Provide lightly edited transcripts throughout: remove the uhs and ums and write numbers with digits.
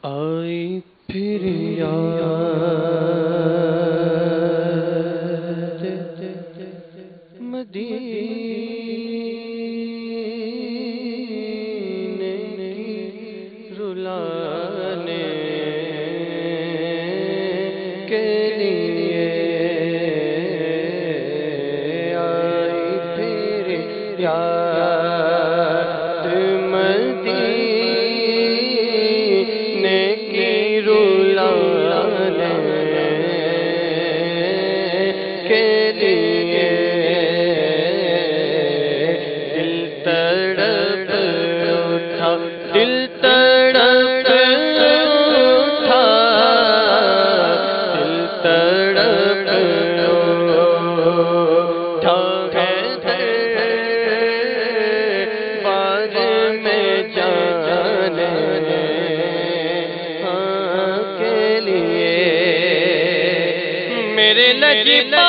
آئی پھر یاد مدینے کی رلانے کے لیے آئی پھر یاد مدینے کی رلانے کے لیے دل تڑپ اٹھا دل تڑپ اٹھا دل تڑپ اٹھا بعد میں جانے کے لیے میرے لجبا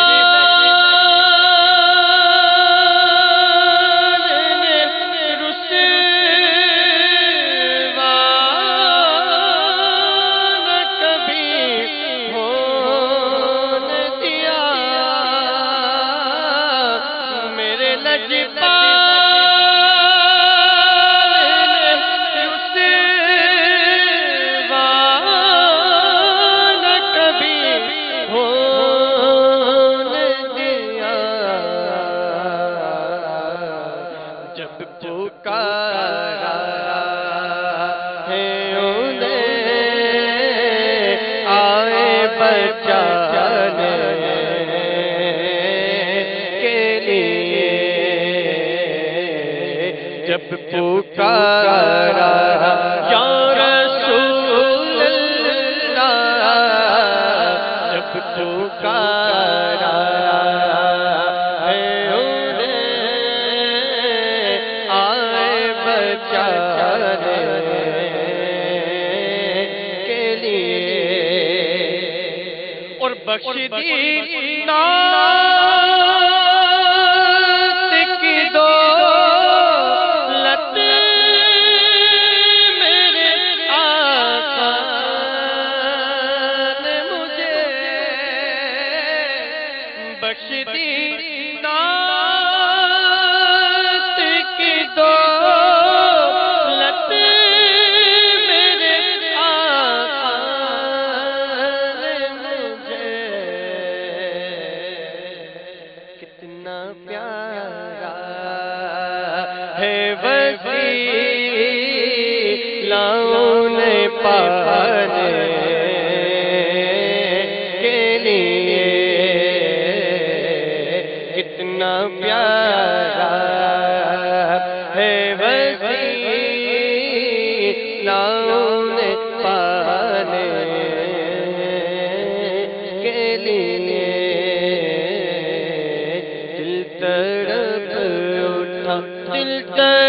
پکارا ہے انہیں آئے بچانے کے لیے جب پکارا یا رسول اللہ جب پکارا کے لیے اور بخش دی نعت کی دولت میرے آقا نے مجھے بخش دی نعت کی دولت میرے آقا نے مجھے کتنا پیارا ہے وسیلہوں نے پانے کے لیے کتنا پیارا ہے وسیلہوں نے پانے کے لیے دل تڑپ اٹھا دل تڑپ